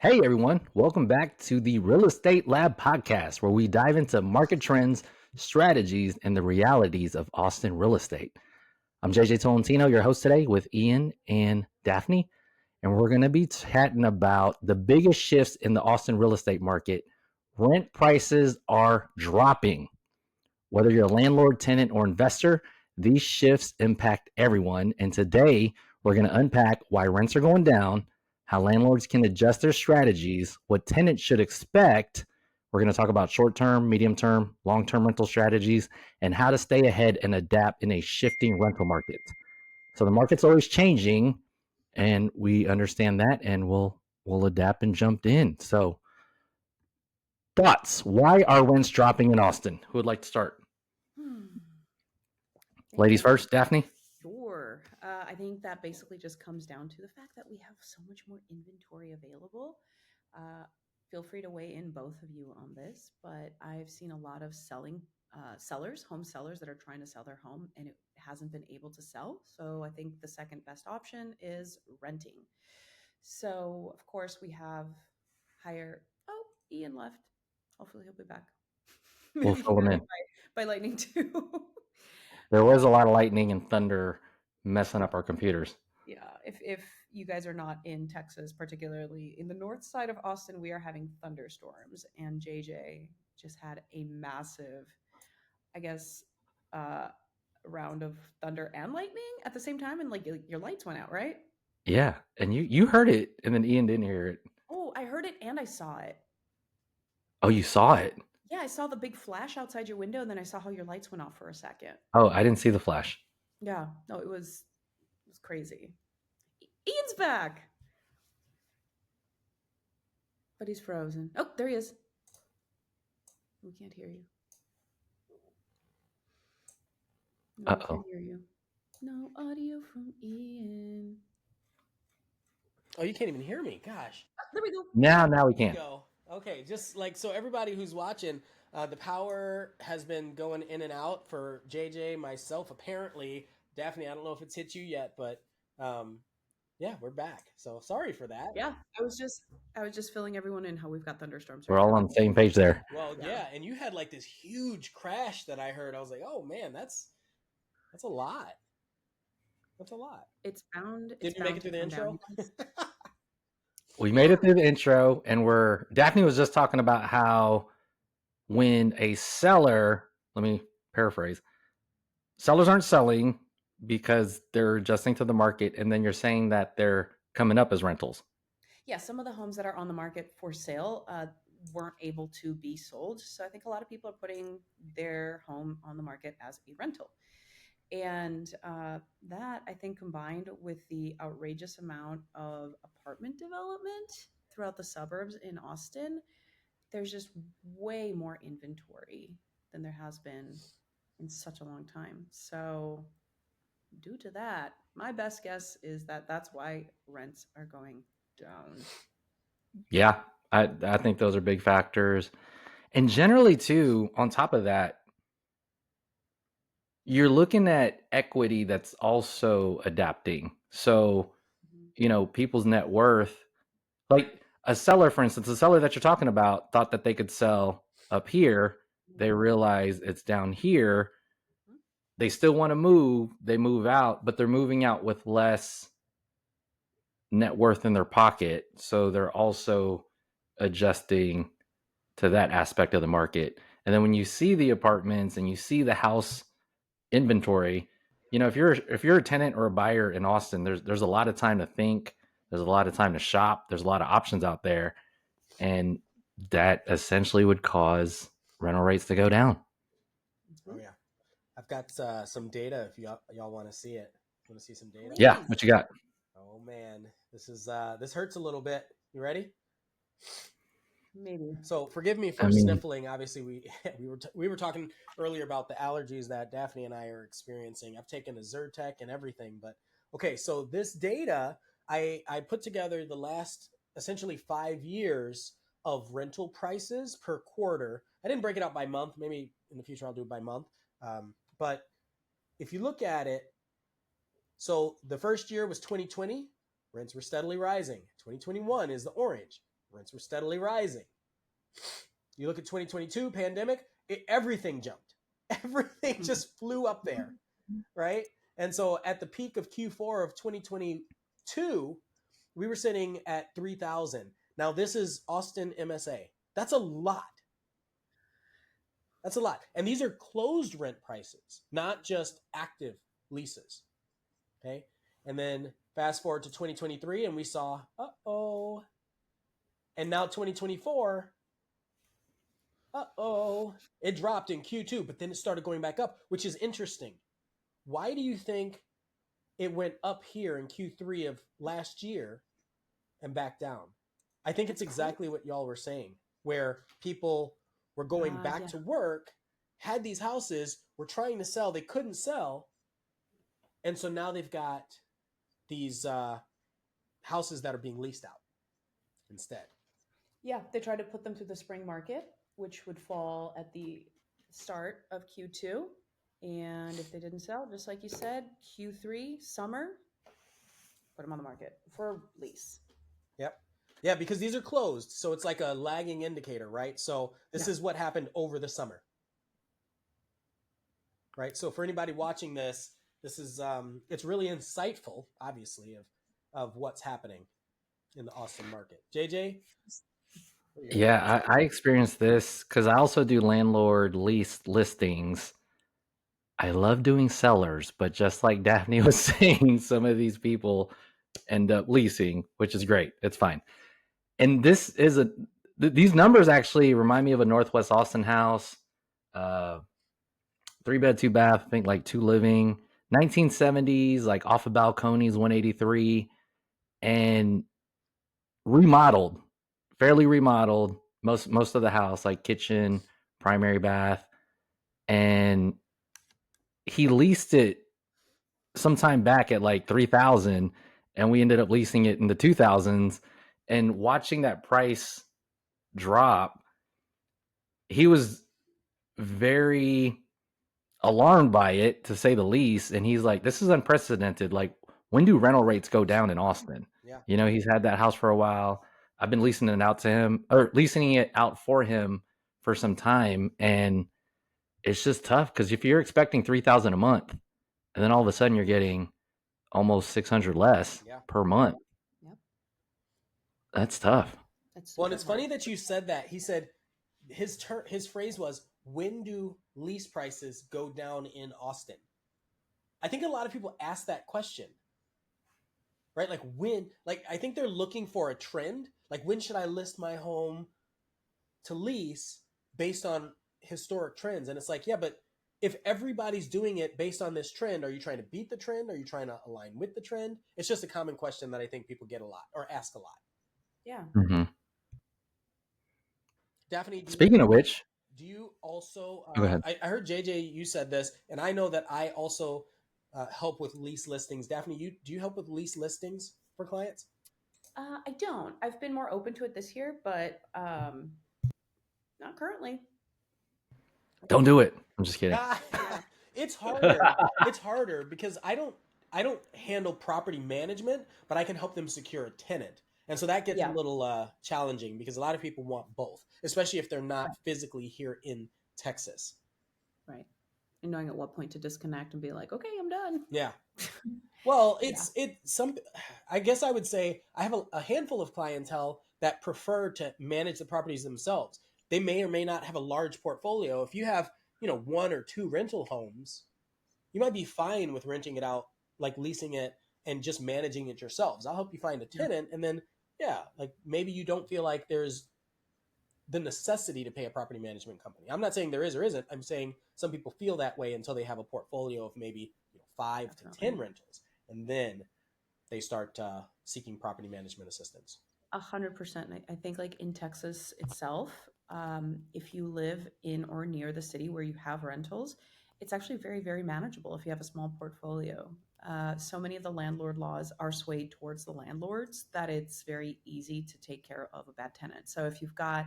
Hey everyone, welcome back to the Real Estate Lab podcast, where we dive into market trends, strategies, and the realities of Austin real estate. I'm JJ Tolentino, your host today with Ian and Daphne, and we're going to be chatting about the biggest shifts in the Austin real estate market. Rent prices are dropping. Whether you're a landlord, tenant, or investor, these shifts impact everyone. And today, we're going to unpack why rents are going down, how landlords can adjust their strategies, what tenants should expect. We're going to talk about short term, medium term, long term rental strategies, and how to stay ahead and adapt in a shifting rental market. So the market's always changing, and we understand that, and we'll adapt and jump in. So, thoughts? Why are rents dropping in Austin? Who would like to start? Hmm. Ladies first, Daphne. Sure. I think that basically just comes down to the fact that we have so much more inventory available. Uh, Feel free to weigh in, both of you, on this, but I've seen a lot of home sellers that are trying to sell their home and it hasn't been able to sell. So I think the second best option is renting. So, of course, we have higher. Oh, Ian left. Hopefully, he'll be back. We'll Maybe he fill got them hit in. by lightning too. There was a lot of lightning and thunder messing up our computers. Yeah, if you guys are not in Texas, particularly in the north side of Austin, we are having thunderstorms, and JJ just had a massive, I guess, uh, round of thunder and lightning at the same time, and like your lights went out, right? Yeah, and you heard it, and then Ian didn't hear it. Oh, I heard it and I saw it. Oh, you saw it? Yeah, I saw the big flash outside your window, and then I saw how your lights went off for a second. Oh, I didn't see the flash. Yeah, no, it was crazy. Ian's back, but he's frozen. Oh, there he is. We can't hear you. No, Uh we can't oh. hear you. No audio from Ian. Oh, you can't even hear me. Gosh. There we go. Now we There we can. go. Okay, just like so, everybody who's watching, the power has been going in and out for JJ, myself. Apparently, Daphne, I don't know if it's hit you yet, but yeah, we're back. So sorry for that. Yeah, I was just filling everyone in how we've got thunderstorms We're right all now. on the same page there. Well, Yeah, yeah, and you had like this huge crash that I heard. I was like, oh man, that's a lot. That's a lot. it's bound. It's Did you make bound it to through the come down. intro? You guys. We made Yeah, it through the intro, and Daphne was just talking about how when a seller, let me paraphrase, sellers aren't selling because they're adjusting to the market, and then you're saying that they're coming up as rentals. yeah. Some of the homes that are on the market for sale weren't able to be sold, so I think a lot of people are putting their home on the market as a rental. And that, I think, combined with the outrageous amount of apartment development throughout the suburbs in Austin, there's just way more inventory than there has been in such a long time. So, due to that, my best guess is that that's why rents are going down. Yeah, I think those are big factors. And generally, too, on top of that, you're looking at equity that's also adapting. So, Mhm. people's net worth, like a seller, for instance, a seller that you're talking about thought that they could sell up here. They realize it's down here. Mhm. They still want to move. They move out, but they're moving out with less net worth in their pocket. So they're also adjusting to that aspect of the market. And then when you see the apartments and you see the house inventory, if you're a tenant or a buyer in Austin, there's a lot of time to think, there's a lot of time to shop, there's a lot of options out there, and that essentially would cause rental rates to go down. Oh Mhm. yeah, I've got some data. If y'all want to see it, want to see some data? Yeah, Please. what you got? Oh man, this hurts a little bit. You ready? Maybe. So forgive me I for mean, sniffling. Obviously, we we were talking earlier about the allergies that Daphne and I are experiencing. I've taken a Zyrtec and everything, but okay. So this data, I put together the last essentially 5 years of rental prices per quarter. I didn't break it out by month. Maybe in the future I'll do it by month. But if you look at it, so the first year was 2020. Rents were steadily rising. 2021 is the orange. Rents were steadily rising. You look at 2022 pandemic, everything jumped. Everything just flew up there, right? And so at the peak of Q4 of 2022, we were sitting at 3,000. Now this is Austin MSA. That's a lot. That's a lot. And these are closed rent prices, not just active leases. Okay. And then fast forward to 2023 and we saw, uh-oh. And now 2024, uh-oh. It dropped in Q2, but then it started going back up, which is interesting. Why do you think it went up here in Q3 of last year and back down? I think it's exactly what y'all were saying, where people were going back to work, had these houses, were trying to sell, they couldn't sell. And so now they've got these houses that are being leased out instead. Yeah, they tried to put them through the spring market, which would fall at the start of Q2. And if they didn't sell, just like you said, Q3, summer, put them on the market for lease. Yep. Yeah, because these are closed. So it's like a lagging indicator, right? So this is what happened over the summer. Right? So for anybody watching this, this is it's really insightful, obviously, of what's happening in the Austin market. JJ? Yeah, I experienced this because I also do landlord lease listings. I love doing sellers, but just like Daphne was saying, some of these people end up leasing, which is great. It's fine. And this is these numbers actually remind me of a Northwest Austin house, 3-bed, 2-bath, I think like 2 living, 1970s, like off of Balcones, 183, and remodeled, fairly remodeled. Most of the house, like kitchen, primary bath, and he leased it sometime back at like 3,000, and we ended up leasing it in the 2000s. And watching that price drop, he was very alarmed by it, to say the least. And he's like, this is unprecedented. Like, when do rental rates go down in Austin? Yeah. You know, he's had that house for a while. I've been leasing it out to him, or leasing it out for him for some time. And it's just tough because if you're expecting 3,000 a month and then all of a sudden you're getting almost 600 less per month, that's tough. Well, and it's funny that you said that. He said his phrase was, when do lease prices go down in Austin? I think a lot of people ask that question, right? Like when, like I think they're looking for a trend. Like, when should I list my home to lease based on historic trends? And it's like, yeah, but if everybody's doing it based on this trend, are you trying to beat the trend? Are you trying to align with the trend? It's just a common question that I think people get a lot or ask a lot. Yeah. Mm-hmm. Daphne, speaking of which, do you also, go ahead. I heard JJ, you said this, and I know that I also help with lease listings. Daphne, do you help with lease listings for clients? I don't. I've been more open to it this year, but not currently. Don't do it. I'm just kidding. It's harder. It's harder because I don't handle property management, but I can help them secure a tenant. And so that gets a little challenging because a lot of people want both, especially if they're not physically here in Texas. Right. And knowing at what point to disconnect and be like, okay, I'm done. Yeah. Well, I guess I would say I have a handful of clientele that prefer to manage the properties themselves. They may or may not have a large portfolio. If you have, 1 or 2 rental homes, you might be fine with renting it out, like leasing it and just managing it yourselves. I'll help you find a tenant. And then, like maybe you don't feel like there's the necessity to pay a property management company. I'm not saying there is or isn't. I'm saying some people feel that way until they have a portfolio of maybe 5 to 10 rentals. And then they start seeking property management assistance. 100%. I think like in Texas itself, if you live in or near the city where you have rentals, it's actually very, very manageable if you have a small portfolio. So many of the landlord laws are swayed towards the landlords that it's very easy to take care of a bad tenant. So if you've got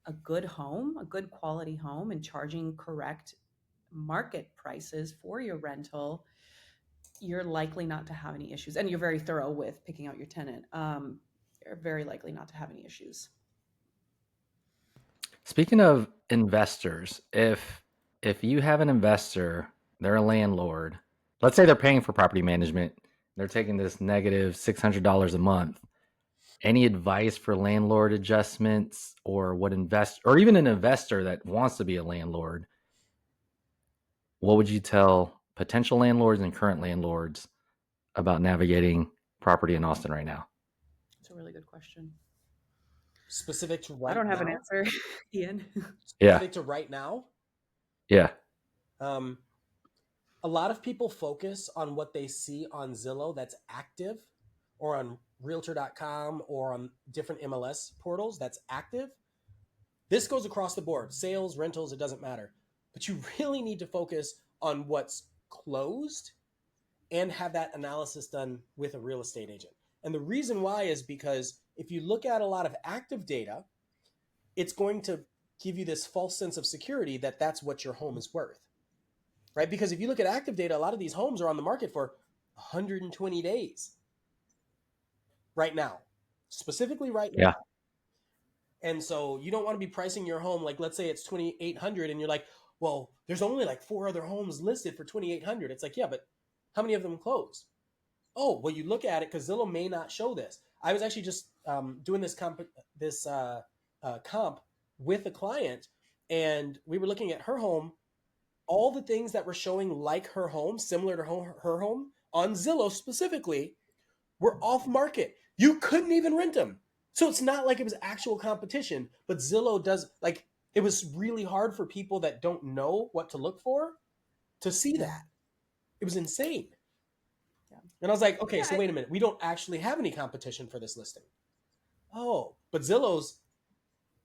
a good home, a good quality home, and charging correct market prices for your rental, you're likely not to have any issues. And you're very thorough with picking out your tenant. are very likely not to have any issues. Speaking of investors, if you have an investor, they're a landlord. Let's say they're paying for property management. They're taking this negative $600 a month. Any advice for landlord adjustments, or or even an investor that wants to be a landlord? What would you tell potential landlords and current landlords about navigating property in Austin right now? It's a really good question. Specific to right I don't have now? an answer, Ian. Specific to right now? Yeah. Um, a lot of people focus on what they see on Zillow that's active, or on realtor.com, or on different MLS portals that's active. This goes across the board: sales, rentals, it doesn't matter. But you really need to focus on what's closed and have that analysis done with a real estate agent. And the reason why is because if you look at a lot of active data, it's going to give you this false sense of security that that's what your home is worth, right? Because if you look at active data, a lot of these homes are on the market for 120 days right now, specifically right now. Yeah. And so you don't want to be pricing your home like, let's say it's 2,800 and you're like, well, there's only like 4 other homes listed for 2,800. It's like, yeah, but how many of them closed? Oh, well, you look at it because Zillow may not show this. I was actually just doing this comp with a client, and we were looking at her home. All the things that were showing like her home, similar to her home, on Zillow specifically, were off market. You couldn't even rent them. So it's not like it was actual competition, but Zillow does, like, it was really hard for people that don't know what to look for to see that. It was insane. Yeah. And I was like, okay, so wait a minute. We don't actually have any competition for this listing. Oh, but Zillow's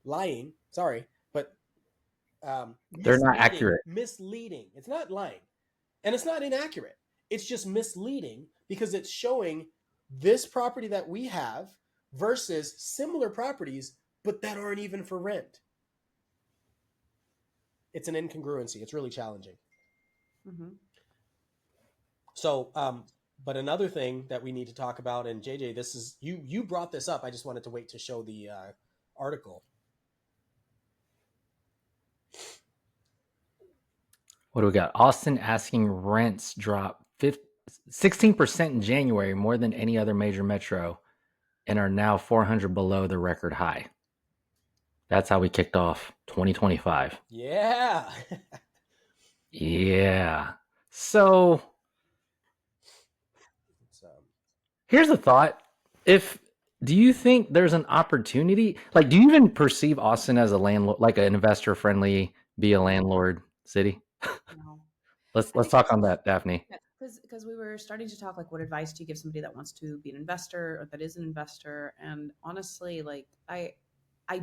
lying. Sorry, but They're not accurate. Misleading. It's not lying, and it's not inaccurate. It's just misleading because it's showing this property that we have versus similar properties, but that aren't even for rent. It's an incongruency. It's really challenging. Mm-hmm. So, but another thing that we need to talk about, and JJ, this is you brought this up. I just wanted to wait to show the article. What do we got? Austin asking rents drop 16% in January, more than any other major metro, and are now 400 below the record high. That's how we kicked off 2025. Yeah. Yeah. So here's a thought. Do you think there's an opportunity? Like, do you even perceive Austin as a landlord, like an investor friendly, be a landlord city? No. Let's talk on that, Daphne. Because we were starting to talk, like, what advice do you give somebody that wants to be an investor or that is an investor? And honestly, like, I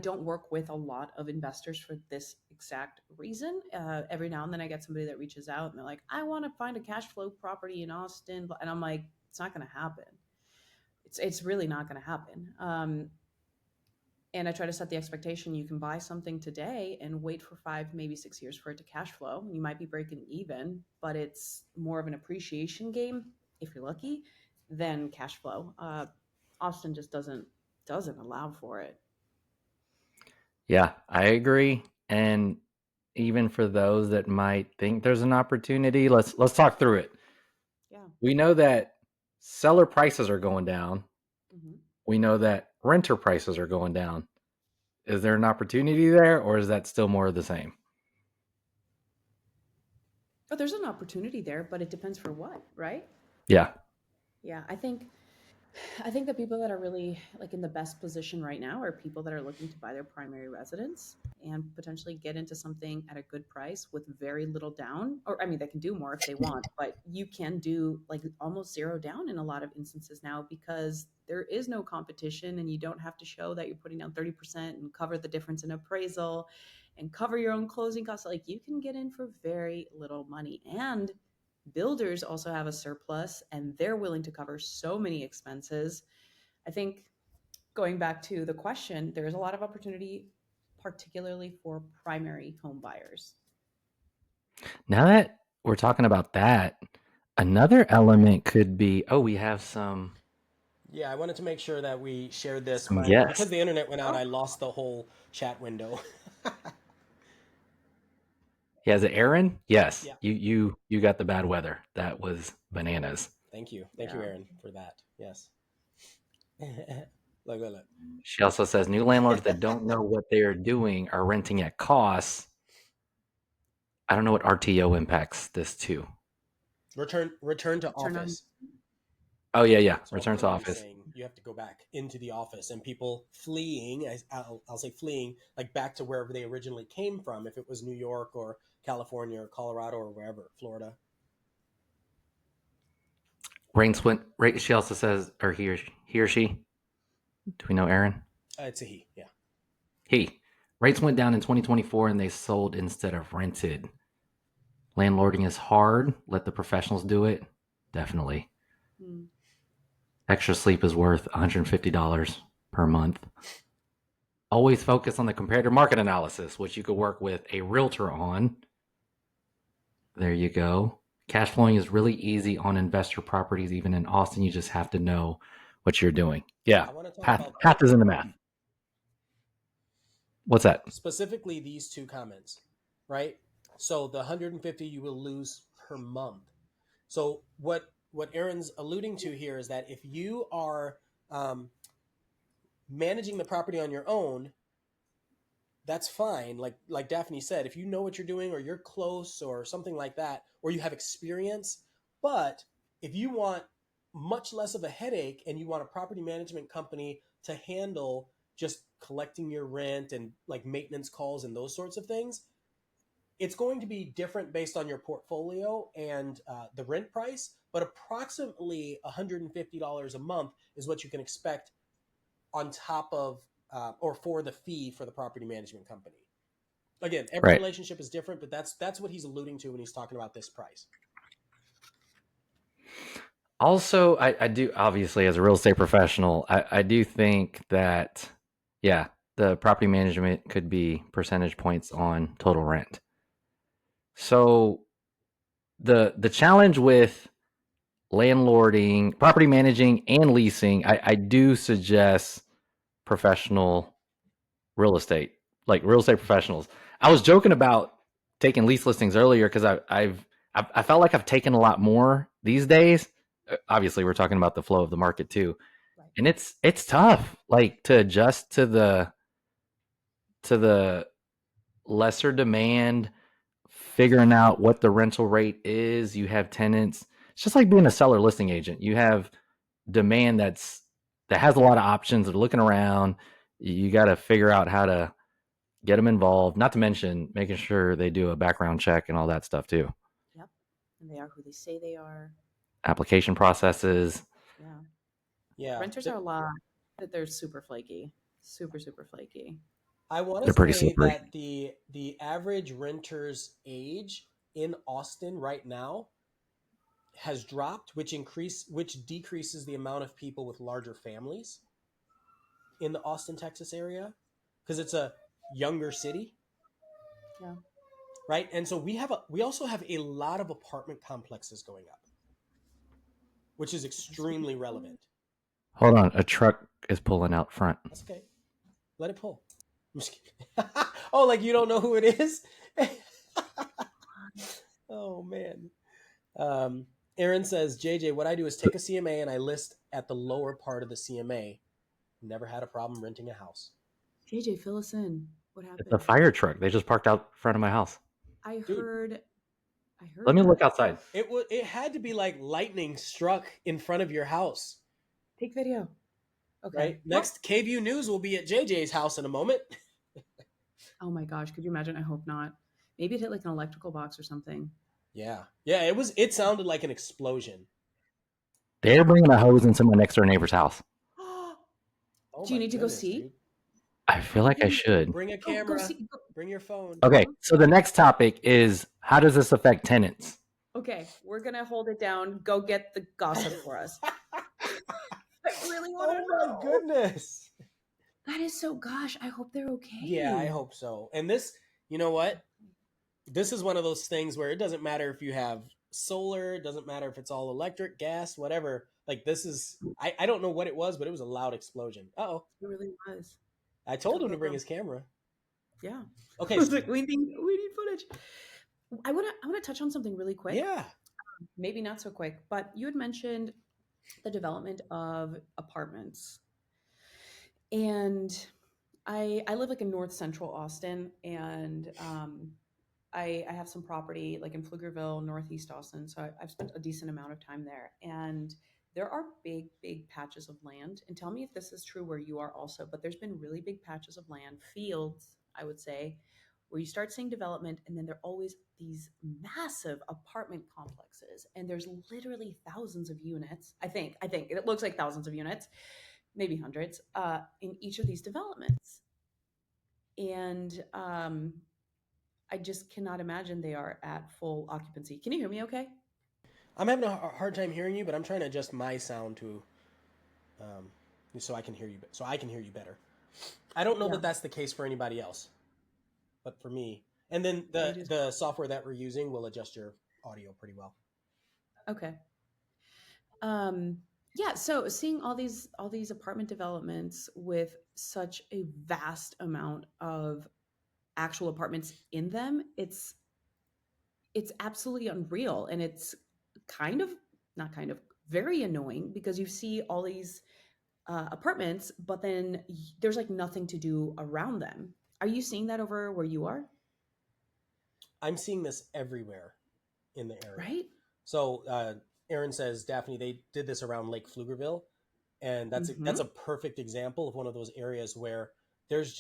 don't work with a lot of investors for this exact reason. Every now and then I get somebody that reaches out and they're like, I want to find a cash flow property in Austin. And I'm like, it's not going to happen. It's really not going to happen. And I try to set the expectation you can buy something today and wait for 5, maybe 6 years for it to cash flow. You might be breaking even, but it's more of an appreciation game, if you're lucky, than cash flow. Austin just doesn't allow for it. Yeah, I agree. And even for those that might think there's an opportunity, let's talk through it. Yeah. We know that seller prices are going down. Mm-hmm. We know that renter prices are going down. Is there an opportunity there, or is that still more of the same? But there's an opportunity there, but it depends for what, right? Yeah. Yeah, I think the people that are really, like, in the best position right now are people that are looking to buy their primary residence and potentially get into something at a good price with very little down. Or, I mean, they can do more if they want, but you can do like almost zero down in a lot of instances now because there is no competition and you don't have to show that you're putting down 30% and cover the difference in appraisal and cover your own closing costs. Like, you can get in for very little money. And builders also have a surplus and they're willing to cover so many expenses. I think, going back to the question, there's a lot of opportunity, particularly for primary home buyers. Now that we're talking about that, another element could be, we have some Yeah, I wanted to make sure that we shared this. Some guests. Because the internet went out, I lost the whole chat window. Yeah, is it Aaron? Yes. Yeah. You got the bad weather. That was bananas. Thank you. Thank you, Aaron, for that. Yes. Look. She also says new landlords that don't know what they are doing are renting at costs. I don't know what RTO impacts this too. Return to office. Oh yeah. So Return to office. Saying you have to go back into the office, and people fleeing, I'll say fleeing, like back to wherever they originally came from, if it was New York or California or Colorado or wherever, Florida. She also says, or he or she. Do we know Aaron? It's a he. Yeah. He. Rates went down in 2024 and they sold instead of rented. Landlording is hard. Let the professionals do it. Definitely. Extra sleep is worth $150 per month. Always focus on the comparative market analysis, which you could work with a realtor on. There you go. Cash flowing is really easy on investor properties. Even in Austin, you just have to know what you're doing. Yeah. Path is in the math. What's that? Specifically these two comments, right? So the 150 you will lose per month. So what Aaron's alluding to here is that if you are managing the property on your own, that's fine. Like Daphne said, if you know what you're doing or you're close or something like that, or you have experience. But if you want much less of a headache and you want a property management company to handle just collecting your rent and like maintenance calls and those sorts of things, it's going to be different based on your portfolio and the rent price, but approximately $150 a month is what you can expect on top of or for the fee for the property management company. Again, every relationship is different, but that's what he's alluding to when he's talking about this price. Also, I do, obviously, as a real estate professional, I do think that, yeah, the property management could be percentage points on total rent. So the challenge with landlording, property managing, and leasing, I do suggest professional real estate, like real estate professionals. I was joking about taking lease listings earlier because I felt like I've taken a lot more these days. Obviously, we're talking about the flow of the market too, and it's tough, like to adjust to the lesser demand, figuring out what the rental rate is. You have tenants. It's just like being a seller listing agent. You have demand that has a lot of options. They're looking around. You got to figure out how to get them involved. Not to mention making sure they do a background check and all that stuff too. Yep, and they are who they say they are. Application processes. Yeah. Renters are a lot that they're super flaky, super flaky. I want to say that the average renter's age in Austin right now has dropped, which decreases the amount of people with larger families in the Austin, Texas area, because it's a younger city. Yeah. Right. And so we also have a lot of apartment complexes going up, which is extremely relevant. Hold on, a truck is pulling out front. That's okay. Let it pull. I'm just kidding. Oh, like you don't know who it is? Oh man. Aaron says, JJ, what I do is take a CMA and I list at the lower part of the CMA. Never had a problem renting a house. JJ, fill us in. What happened? It's a fire truck. They just parked out front of my house. I heard. Let me look outside. It had to be like lightning struck in front of your house. Take video. Okay. Right. Next, KVU News will be at JJ's house in a moment. Oh my gosh. Could you imagine? I hope not. Maybe it hit like an electrical box or something. Yeah. Yeah. It sounded like an explosion. They're bringing a hose into my next door neighbor's house. Do you need to go see? Dude. I feel like I should. Bring a camera. Bring your phone. Okay. So the next topic is, how does this affect tenants? Okay. We're going to hold it down. Go get the gossip for us. I really want to know. Oh my goodness. That is so, gosh, I hope they're okay. Yeah, I hope so. And this, you know what? This is one of those things where it doesn't matter if you have solar, it doesn't matter if it's all electric, gas, whatever. Like this is I don't know what it was, but it was a loud explosion. Uh-oh. It really was. I told him to bring his camera. Yeah. I Okay. was like, we need footage. I wanna touch on something really quick. Yeah. Maybe not so quick, but you had mentioned the development of apartments. And I live like in North Central Austin, and I have some property like in Pflugerville, Northeast Austin. So I've spent a decent amount of time there, and there are big patches of land. And tell me if this is true where you are also. But there's been really big patches of land, fields, I would say, where you start seeing development, and then there are always these massive apartment complexes, and there's literally thousands of units. I think it looks like thousands of units, maybe hundreds, in each of these developments. And I just cannot imagine they are at full occupancy. Can you hear me okay? I'm having a hard time hearing you, but I'm trying to adjust my sound to um, so I can hear you. So I can hear you better. I don't know Yeah. that that's the case for anybody else, but for me. And then It is. the software that we're using will adjust your audio pretty well. Okay. Um, yeah, so seeing all these apartment developments with such a vast amount of actual apartments in them, it's absolutely unreal, and it's kind of not kind of very annoying because you see all these apartments, but then there's like nothing to do around them. Are you seeing that over where you are? I'm seeing this everywhere in the area. Right? So Aaron says, Daphne, they did this around Lake Pflugerville, and Mm-hmm. that's a perfect example of one of those areas where there's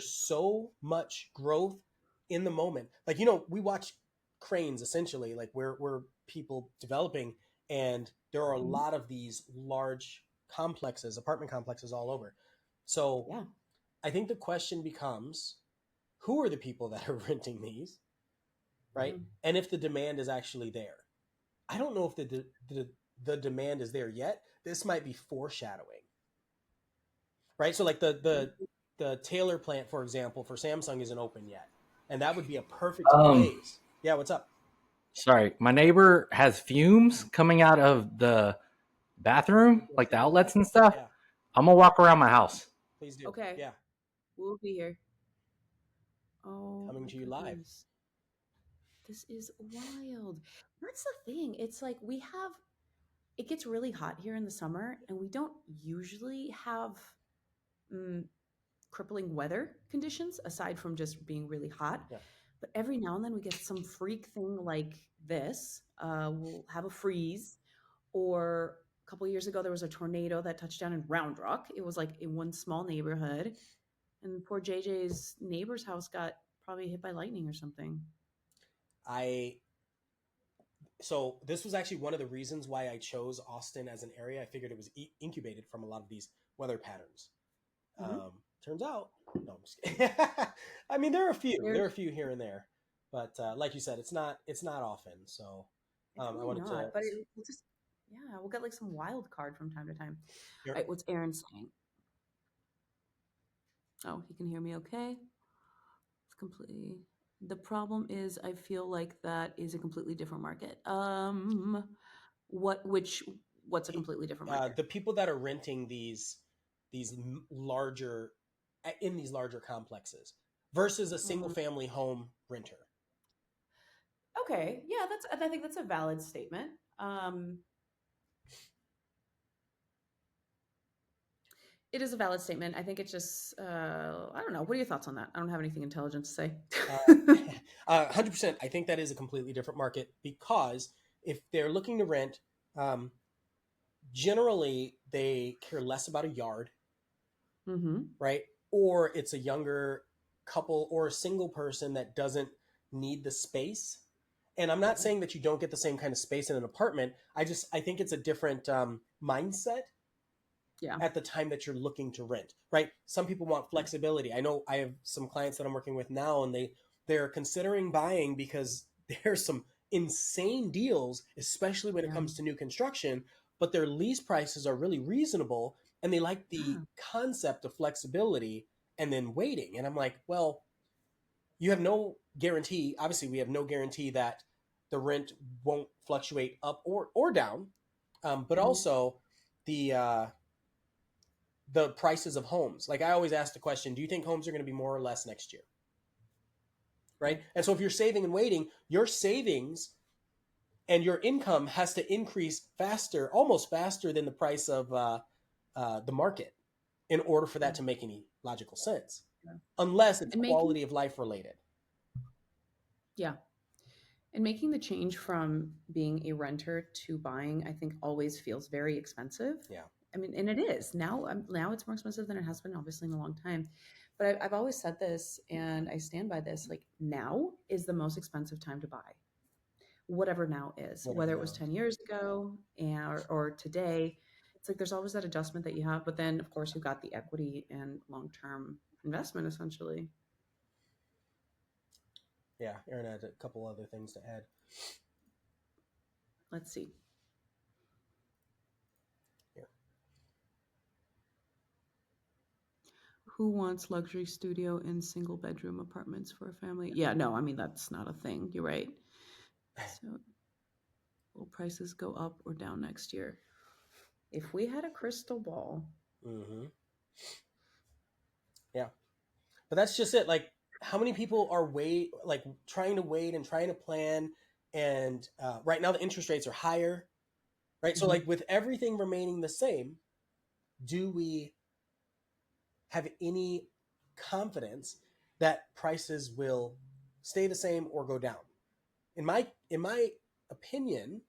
so much growth in the moment. Like we watch cranes essentially, like we're people developing, and there are a Mm-hmm. lot of these large complexes, apartment complexes all over. So Yeah. I think the question becomes, who are the people that are renting these, right? Mm. And if the demand is actually there. I don't know if the demand is there yet. This might be foreshadowing, right? So like the Taylor plant, for example, for Samsung isn't open yet, and that would be a perfect Um, place. Yeah, what's up? Sorry, my neighbor has fumes coming out of the bathroom, like the outlets and stuff. Yeah, I'm gonna walk around my house. please do. Okay. Yeah, We'll be here. Oh coming my to you live. goodness. This is wild. That's the thing. It's like it gets really hot here in the summer, and we don't usually have mm, crippling weather conditions aside from just being really hot. Yeah, But every now and then we get some freak thing like this. We'll have a freeze, or a couple years ago there was a tornado that touched down in Round Rock. It was like in one small neighborhood, and poor JJ's neighbor's house got probably hit by lightning or something. I. So this was actually one of the reasons why I chose Austin as an area. I figured it was incubated from a lot of these weather patterns. Hmm. Turns out, no, I'm just kidding. I mean, there are a few. There, There are a few here and there, but like you said, it's not often. So it's I really wanted to. not, but we'll just yeah, we'll get like some wild card from time to time. All Here, right, what's Aaron saying? Oh, he can hear me okay. It's completely. The problem is, I feel like that is a completely different market. What? Which? What's a completely different market? the people that are renting these larger in these larger complexes versus a single Mm, family home renter. okay, yeah, I think that's a valid statement. It is a valid statement. I think it's just, I don't know. What are your thoughts on that? I don't have anything intelligent to say. 100%. I think that is a completely different market because if they're looking to rent, um, generally they care less about a yard, Mm-hmm. right? Or it's a younger couple or a single person that doesn't need the space. And I'm not Yeah. saying that you don't get the same kind of space in an apartment. I think it's a different mindset Yeah. at the time that you're looking to rent, right? Some people want Yeah. flexibility. I know I have some clients that I'm working with now, and they're considering buying because there's some insane deals, especially when it Yeah. comes to new construction. But their lease prices are really reasonable, and they like the Yeah. concept of flexibility and then waiting. And I'm like, well, you have no guarantee. Obviously, we have no guarantee that the rent won't fluctuate up or down, but also the prices of homes. Like I always ask the question, do you think homes are going to be more or less next year? Right. And so if you're saving and waiting, your savings and your income has to increase faster, almost faster than the price of the market in order for that to make any logical sense, Yeah. unless it's And quality of life related. yeah. And making the change from being a renter to buying, I think, always feels very expensive. Yeah. I mean, and it is now. Now it's more expensive than it has been, obviously, in a long time. But I've always said this, and I stand by this. Like now is the most expensive time to buy, whatever now is. Whatever Whether it now was is. 10 years ago or today, it's like there's always that adjustment that you have. But then, of course, you've got the equity and long term investment, essentially. Yeah, Aaron had a couple other things to add. Let's see. Here. Who wants luxury studio in single bedroom apartments for a family? Yeah, no, I mean, that's not a thing. You're right. So, will prices go up or down next year? If we had a crystal ball. Mm-hmm. Yeah. But that's just it. Like, how many people are trying to wait and trying to plan? And right now the interest rates are higher, right? So, like, with everything remaining the same, do we have any confidence that prices will stay the same or go down? In my opinion,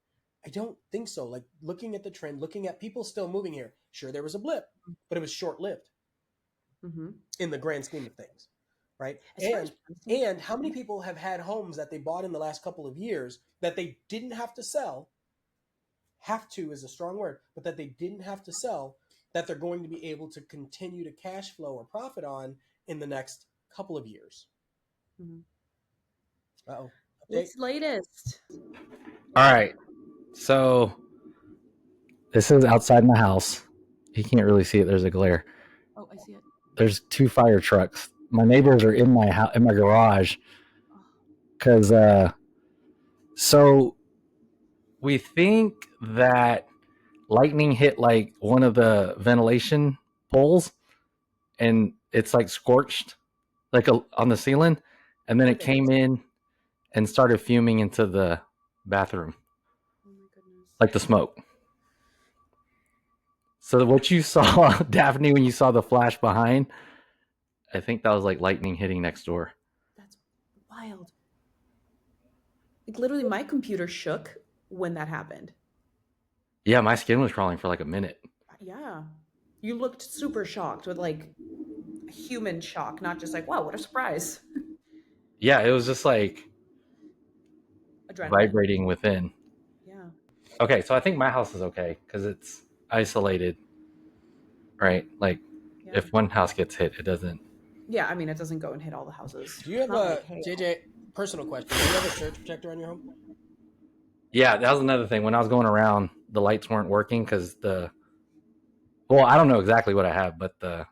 I don't think so. Like looking at the trend, looking at people still moving here. Sure, there was a blip, but it was short lived Mm-hmm. in the grand scheme of things, right? As far as And how many people have had homes that they bought in the last couple of years that they didn't have to sell? Have to is a strong word, but that they didn't have to sell, that they're going to be able to continue to cash flow or profit on in the next couple of years. Mm-hmm. Uh-oh. Update. What's latest? All right. So this is outside my house. You can't really see it. There's a glare. Oh, I see it. There's 2 fire trucks. My neighbors are in my house, in my garage, because so we think that lightning hit like one of the ventilation poles, and it's like scorched like on the ceiling, and then it Perfect. came in and started fuming into the bathroom, Oh my goodness. like the smoke. So what you saw, Daphne, when you saw the flash behind, I think that was like lightning hitting next door. That's wild. Like literally my computer shook when that happened. Yeah, my skin was crawling for like a minute. Yeah. You looked super shocked with like a human shock, not just like, wow, what a surprise. Yeah, it was just like Adrenaline. vibrating within. Yeah. Okay, so I think my house is okay because it's isolated, right? Like Yeah. if one house gets hit, it doesn't. Yeah, I mean, it doesn't go and hit all the houses. Do you have Not a like, hey, JJ personal question? Do you have a surge protector on your home? Yeah, that was another thing. When I was going around, the lights weren't working because well, I don't know exactly what I have, but the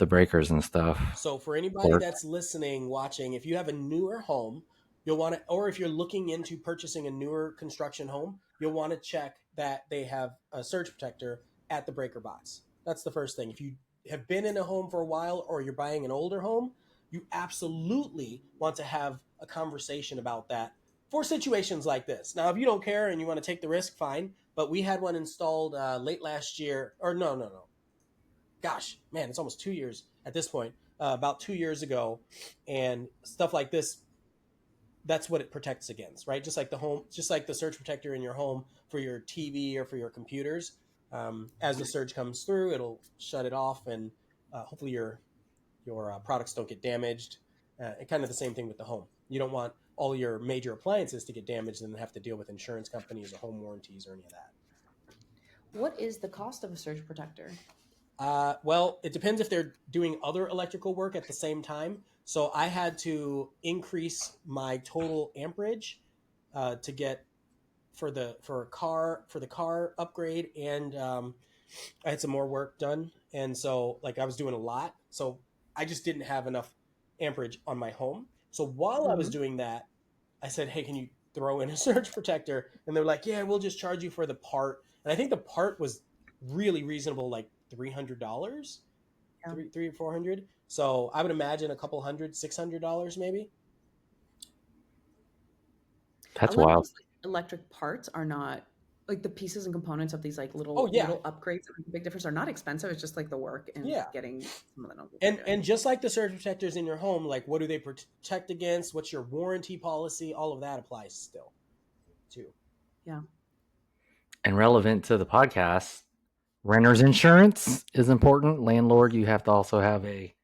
breakers and stuff. So for anybody that's listening, watching, if you have a newer home, you'll want to, or if you're looking into purchasing a newer construction home, you'll want to check that they have a surge protector at the breaker box. That's the first thing. If you have been in a home for a while or you're buying an older home, you absolutely want to have a conversation about that for situations like this. Now, if you don't care and you want to take the risk, fine. But we had one installed late last year, or no. Gosh, man, it's almost 2 years at this point, about 2 years ago. And stuff like this, that's what it protects against, right? Just like the home, just like the surge protector in your home for your TV or for your computers. As the surge comes through, it'll shut it off, and hopefully your products don't get damaged. And kind of the same thing with the home. You don't want all your major appliances to get damaged and have to deal with insurance companies or home warranties or any of that. what is the cost of a surge protector? Well, it depends if they're doing other electrical work at the same time. So I had to increase my total amperage to get for the car upgrade, and I had some more work done, and so like I was doing a lot, so I just didn't have enough amperage on my home. So while I was doing that, I said, "Hey, can you throw in a surge protector, and they're like, yeah, we'll just charge you for the part. And I think the part was really reasonable, like $300, Yeah. three or 400. So I would imagine a couple hundred, $600 maybe. That's A lot of wild. these electric parts are not like the pieces and components of these like Oh little yeah, upgrades that make a big difference are not expensive. It's just like the work and yeah. getting someone that knows what they're And doing. just like the surge protectors in your home, like what do they protect against? What's your warranty policy? All of that applies still, too. Yeah. And relevant to the podcast, renter's insurance is important. Landlord, you have to also have a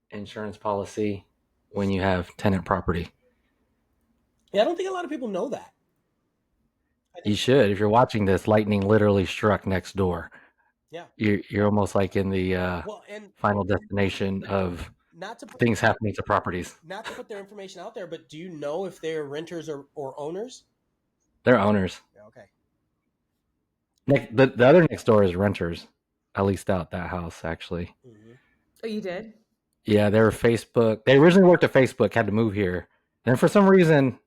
insurance policy when you have tenant property. Yeah, I don't think a lot of people know that. You should. If you're watching this, lightning literally struck next door. Yeah. You're almost like in the Well, and final destination of not to put, things happening to properties. not to put their information out there, but do you know if they're renters or owners? They're owners. Yeah, okay. The other next door is renters. I leased out that house actually. Mm-hmm. Oh, you did? Yeah, they were Facebook. They originally worked at Facebook, had to move here. Then for some reason,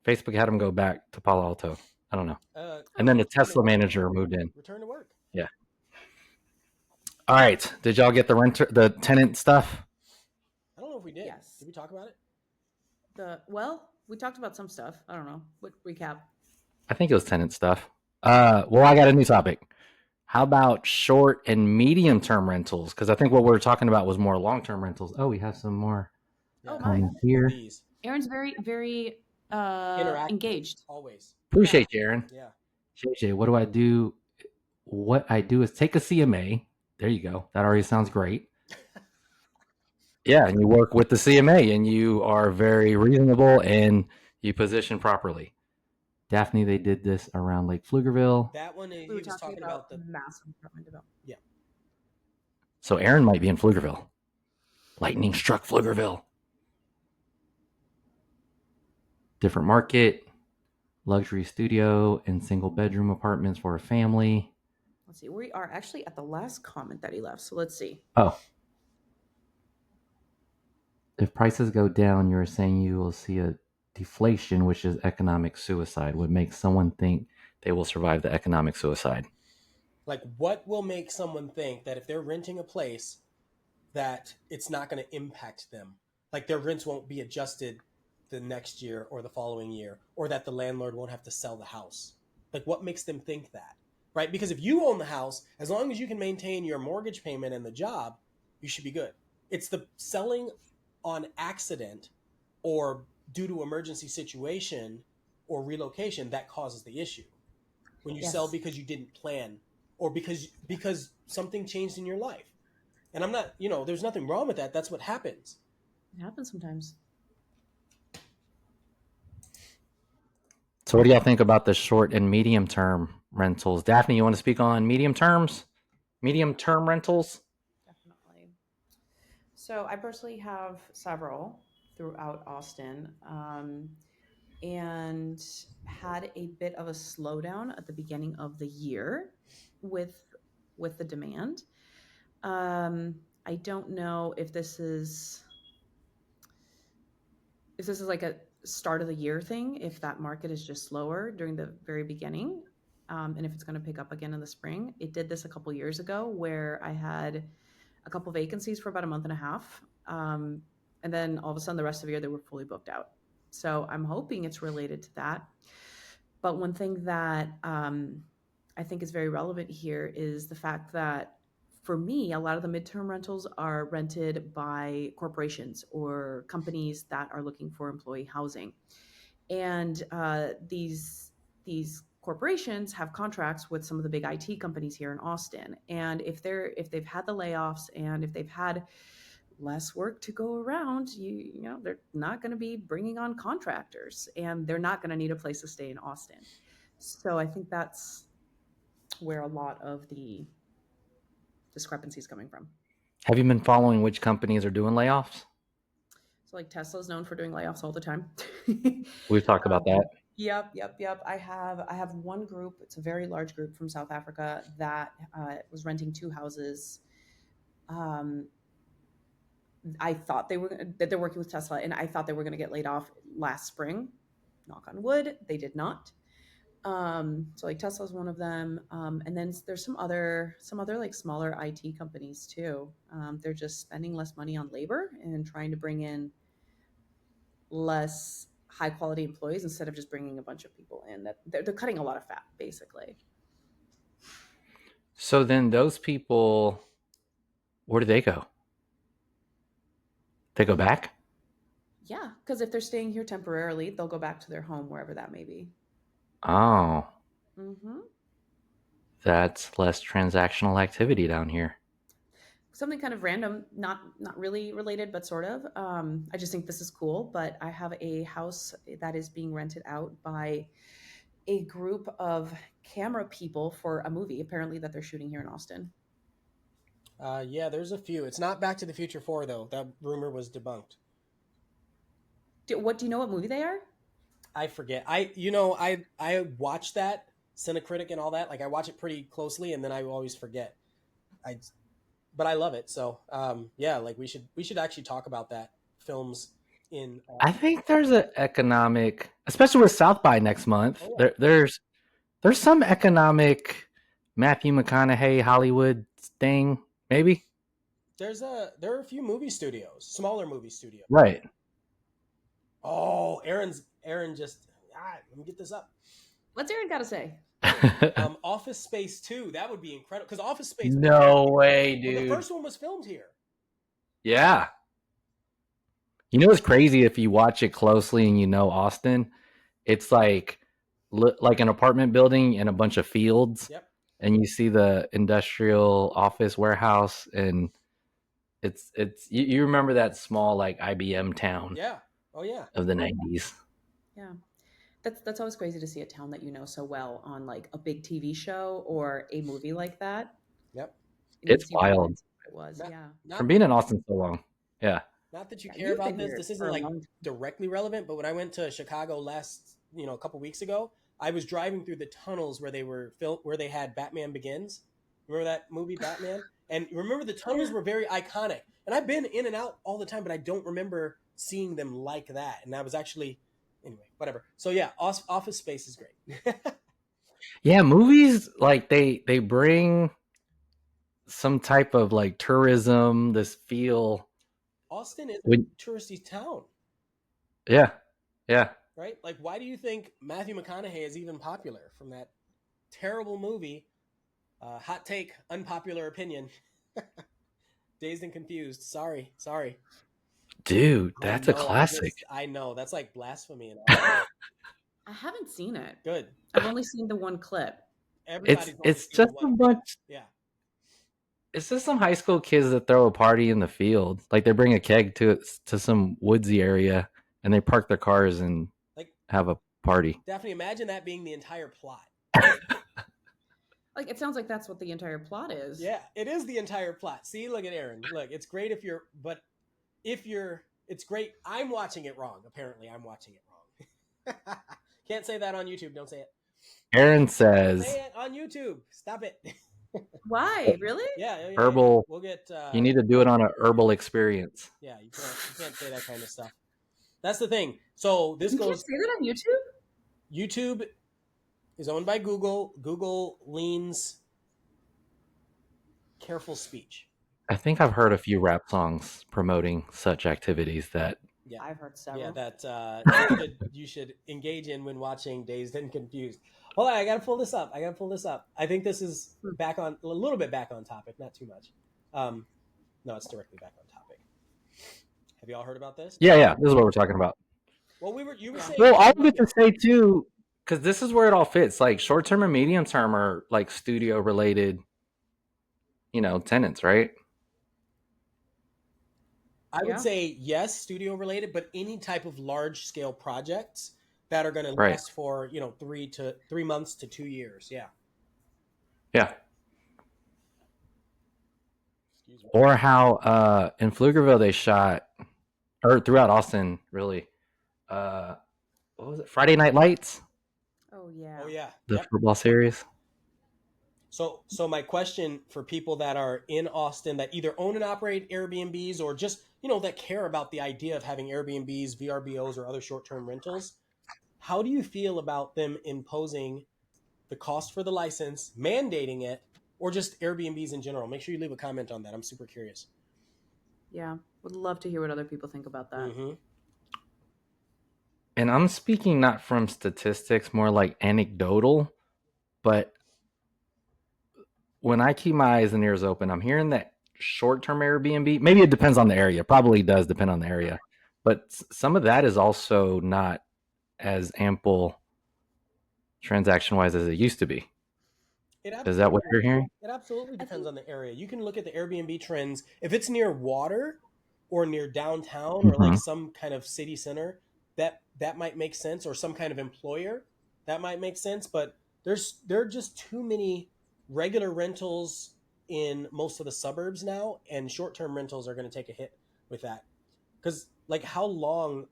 Facebook had them go back to Palo Alto. I don't know. And then the Tesla manager moved in. Return to work. Yeah. All right. Did y'all get the tenant stuff? I don't know if we did. Yes. Did we talk about it? Well, we talked about some stuff. I don't know. What recap? I think it was tenant stuff. Well, I got a new topic. How about short and medium term rentals? Because I think what we were talking about was more long term rentals. Oh, we have some more Oh, comments here. These. Aaron's very, very engaged. Always. Appreciate you, Aaron. Yeah. JJ, what do I do? What I do is take a CMA. There you go. That already sounds great. Yeah, and you work with the CMA, and you are very reasonable, and you position properly. Daphne, they did this around Lake Pflugerville. That one, he was talking about the massive apartment development. Yeah. So Aaron might be in Pflugerville. Lightning struck Pflugerville. Different market, luxury studio, and single bedroom apartments for a family. Let's see. We are actually at the last comment that he left. So let's see. Oh. If prices go down, you're saying you will see a deflation, which is economic suicide. What makes someone think they will survive the economic suicide? Like, what will make someone think that if they're renting a place, that it's not going to impact them? Like, their rents won't be adjusted the next year or the following year, or that the landlord won't have to sell the house. Like, what makes them think that? Right? Because if you own the house, as long as you can maintain your mortgage payment and the job, you should be good. It's the selling on accident or due to emergency situation or relocation that causes the issue. When you sell because you didn't plan or because something changed in your life. And I'm not, there's nothing wrong with that. That's what happens. It happens sometimes. So what do y'all think about the short and medium term rentals? Daphne, you want to speak on medium term rentals? Definitely. So I personally have several throughout Austin, and had a bit of a slowdown at the beginning of the year with the demand. I don't know if this is like a start of the year thing, if that market is just slower during the very beginning, and if it's going to pick up again in the spring. It did this a couple years ago where I had a couple vacancies for about a month and a half. And then all of a sudden the rest of the year they were fully booked out. So I'm hoping it's related to that. But one thing that I think is very relevant here is the fact that for me, a lot of the midterm rentals are rented by corporations or companies that are looking for employee housing. And these corporations have contracts with some of the big IT companies here in Austin. And if they've had the layoffs and if they've had less work to go around, they're not going to be bringing on contractors, and they're not going to need a place to stay in Austin. So I think that's where a lot of the discrepancy is coming from. Have you been following which companies are doing layoffs? So like Tesla's known for doing layoffs all the time. We've talked about that. Yep. I have one group. It's a very large group from South Africa that was renting 2 houses. I thought that they're working with Tesla, and I thought they were going to get laid off last spring. Knock on wood, they did not. So like Tesla's one of them, and then there's some other like smaller IT companies too. They're just spending less money on labor and trying to bring in less high quality employees instead of just bringing a bunch of people in. That they're cutting a lot of fat, basically. So then those people, where do they go? They go back? Yeah, because if they're staying here temporarily, they'll go back to their home wherever that may be. Oh, Mm-hmm. that's less transactional activity down here. Something kind of random, not really related, but sort of. I just think this is cool. But I have a house that is being rented out by a group of camera people for a movie, apparently that they're shooting here in Austin. Yeah, there's a few. It's not Back to the Future 4 though. That rumor was debunked. Do you know what movie they are? I forget. I watch that Cinecritic and all that. Like I watch it pretty closely, and then I always forget. I but I love it. So yeah, like we should actually talk about that films in. I think there's an economic, especially with South by next month. Oh, yeah. There's some economic Matthew McConaughey Hollywood thing, maybe. There are a few movie studios, smaller movie studios. Right. Oh, Aaron just let me get this up. What's Aaron got to say? Office Space 2. That would be incredible because Office Space. No way, Well, the dude. first one was filmed here. Yeah. You know what's crazy if you watch it closely and you know Austin? It's like an apartment building and a bunch of fields. Yep. And you see the industrial office warehouse, and it's you remember that small like IBM town Yeah. Oh yeah. of the 90s. Yeah. That's always crazy to see a town that you know so well on like a big TV show or a movie like that. Yep. It It's makes you realize wild. what it was. Yeah. From being in Austin so long. Yeah. Not that you Yeah, care you've about been this. here This for isn't a like long time. directly relevant, but when I went to Chicago a couple weeks ago, I was driving through the tunnels where they had Batman Begins. Remember that movie Batman? And remember the tunnels were very iconic. And I've been in and out all the time, but I don't remember seeing them like that. And I was actually anyway, whatever. So yeah, Office Space is great. Yeah, movies like they bring some type of like tourism, this feel. Austin is a When, touristy town, yeah. Yeah. right? Like, why do you think Matthew McConaughey is even popular from that terrible movie? Hot take, unpopular opinion. Dazed and Confused. Sorry. Dude, that's a classic. I know. That's like blasphemy. And I haven't seen it. Good. I've only seen the one clip. Everybody's It's seen just the a one. bunch. Yeah. It's just some high school kids that throw a party in the field. Like they bring a keg to some woodsy area and they park their cars and Like have a party. Daphne, imagine that being the entire plot. Like it sounds like that's what the entire plot is. Yeah, it is the entire plot. See, look at Aaron. Look, it's great it's great. I'm watching it wrong. Apparently, I'm watching it wrong. Can't say that on YouTube. Don't say it. Aaron says, Say it on YouTube. Stop it. Why? Really? Yeah. herbal. We'll get. You need to do it on an herbal experience. Yeah, you can't say that kind of stuff. That's the thing. So this You goes. can't say that on YouTube? YouTube is owned by Google. Google leans careful speech. I think I've heard a few rap songs promoting such activities that. Yeah, I've heard several. Yeah, that you should engage in when watching Dazed and Confused. Hold on, I gotta pull this up. I think this is a little bit back on topic, not too much. No, it's directly back on topic. Have you all heard about this? Yeah. This is what we're talking about. Well, you were saying. Well, I was going to say too, because this is where it all fits. Like short term and medium term are like studio related, tenants, right? I would say yes, studio related, but any type of large scale projects that are going to last for 3 months to 2 years. Yeah. Yeah. Or how in Pflugerville they shot, or throughout Austin, really. What was it? Friday Night Lights? Oh yeah. The football series. So my question for people that are in Austin that either own and operate Airbnbs or just, that care about the idea of having Airbnbs, VRBOs, or other short-term rentals, How do you feel about them imposing the cost for the license, mandating it, or just Airbnbs in general? Make sure you leave a comment on that. I'm super curious. Yeah, would love to hear what other people think about that. Mm-hmm. And I'm speaking not from statistics, more like anecdotal, but when I keep my eyes and ears open, I'm hearing that short-term Airbnb, maybe it depends on the area, probably does depend on the area, but some of that is also not as ample transaction-wise as it used to be. Is that what you're hearing? It absolutely I depends think on the area. You can look at the Airbnb trends. If it's near water or near downtown or like Mm-hmm. some kind of city center, that might make sense, or some kind of employer, that might make sense. But there are just too many regular rentals in most of the suburbs now, and short term rentals are going to take a hit with that. Because like how long?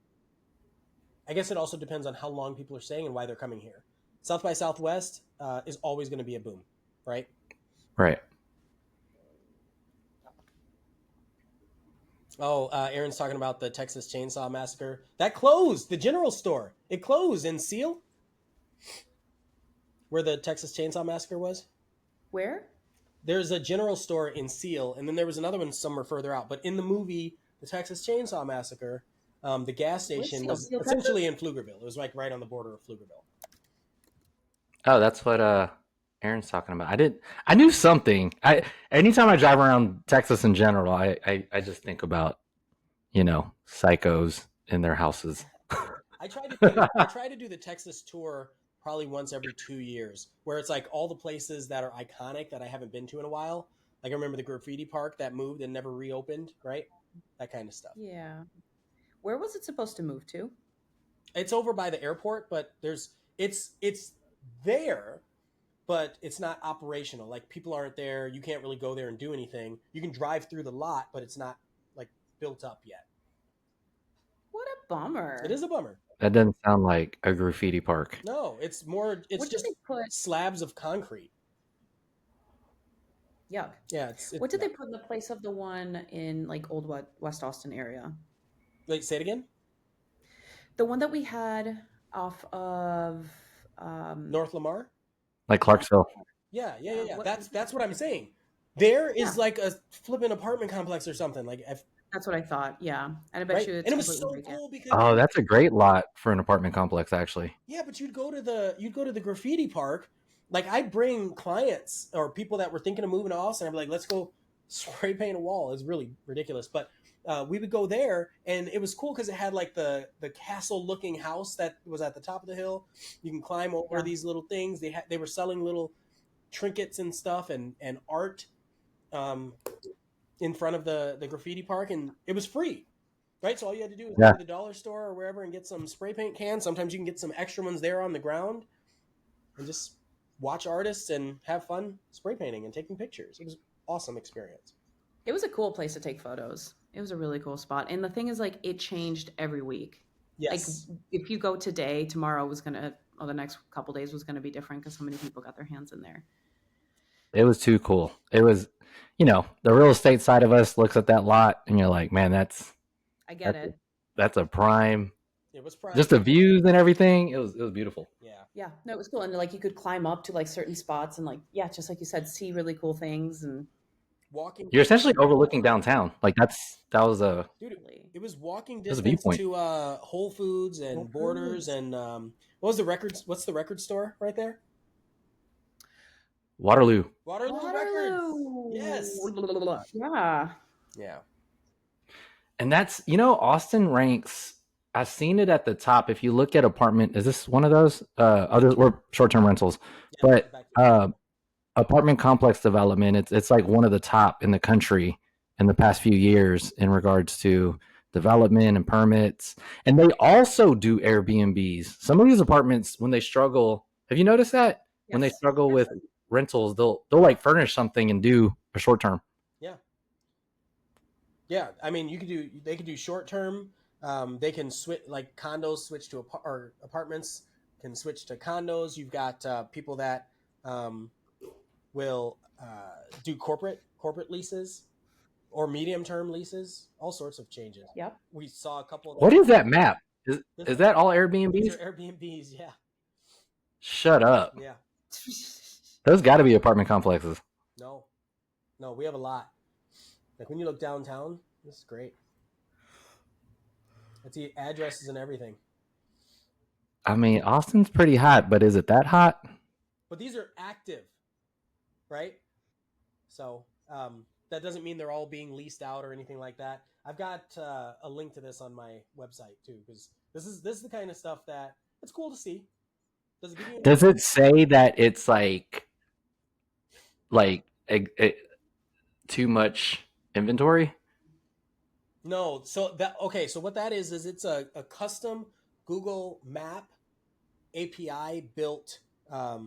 I guess it also depends on how long people are staying and why they're coming here. South by Southwest is always going to be a boom, right? Right. Oh, Aaron's talking about the Texas Chainsaw Massacre. That closed. The general store. It closed in Seal, where the Texas Chainsaw Massacre was. where? There's a general store in Seal, and then there was another one somewhere further out. But in the movie, the Texas Chainsaw Massacre, the gas Where's station Seal? was Seal, essentially Texas? in Pflugerville. It was like right on the border of Pflugerville. Oh, that's what Aaron's talking about. I knew something. I anytime I drive around Texas in general, I just think about, psychos in their houses. I try to do the Texas tour probably once every 2 years, where it's like all the places that are iconic that I haven't been to in a while. Like I remember the graffiti park that moved and never reopened, right? That kind of stuff. Yeah. Where was it supposed to move to? It's over by the airport, but it's there, but it's not operational. Like people aren't there. You can't really go there and do anything. You can drive through the lot, but it's not like built up yet. What a bummer. It is a bummer. That doesn't sound like a graffiti park. No, it's more. It's What did just they put? slabs of concrete. Yuck. Yeah, it's What did they put in the place of the one in like old West Austin area? Wait, say it again. The one that we had off of North Lamar. Like Clarksville. Yeah. What, That's what I'm saying. There is Yeah. like a flipping apartment complex or something. That's what I thought. Yeah. And I bet Right, you it's and it was completely so vacant. cool because Oh, that's a great lot for an apartment complex, actually. yeah, but you'd go to the graffiti park. Like I'd bring clients or people that were thinking of moving to Austin. I'd be like, let's go spray paint a wall. It's really ridiculous, but we would go there, and it was cool because it had like the castle looking house that was at the top of the hill. You can climb over Yeah. these little things. They were selling little trinkets and stuff and art in front of the graffiti park, and it was free. Right, so all you had to do was go Yeah. to the dollar store or wherever and get some spray paint cans. Sometimes you can get some extra ones there on the ground, and just watch artists and have fun spray painting and taking pictures. It was an awesome experience. It was a cool place to take photos. It was a really cool spot. And the thing is, like, it changed every week. Yes. Like, if you go today, tomorrow was going to, or the next couple days was going to be different because so many people got their hands in there. It was too cool. It was, the real estate side of us looks at that lot and you're like, man, I get it. that's a prime. It was prime. Just the views and everything. It was beautiful. Yeah. Yeah. No, it was cool. And like, you could climb up to like certain spots and like, yeah, just like you said, see really cool things. And Walking. You're essentially overlooking downtown. Like that was a Dude, it was walking was a distance viewpoint. to Whole Foods and Whole Borders Foods. and what's the record store right there? Waterloo. Waterloo Records. Yes. Yeah. Yeah. And that's, Austin ranks. I've seen it at the top. If you look at apartment, is this one of those? Others were short-term rentals, Yeah, but apartment complex development, it's like one of the top in the country in the past few years in regards to development and permits. And they also do Airbnbs. Some of these apartments, when they struggle, have you noticed that? Yes. When they struggle with rentals, they'll like furnish something and do a short term. Yeah. Yeah. I mean, they could do short term. They can switch, like condos switch to or apartments can switch to condos. You've got people that will do corporate leases or medium term leases, all sorts of changes. Yep. We saw a couple of What is that map? Is that all These Airbnbs? are Airbnbs. Yeah. Shut up. Yeah. Those got to be apartment complexes. No. No, we have a lot. Like when you look downtown, this is great. It's the addresses and everything. I mean, Austin's pretty hot, but is it that hot? But these are active, right? So that doesn't mean they're all being leased out or anything like that. I've got a link to this on my website too, because this is the kind of stuff that it's cool to see. Does it give you an Does idea? it say that it's like too much inventory? No. So that okay. So what that is it's a custom Google Map API built uh,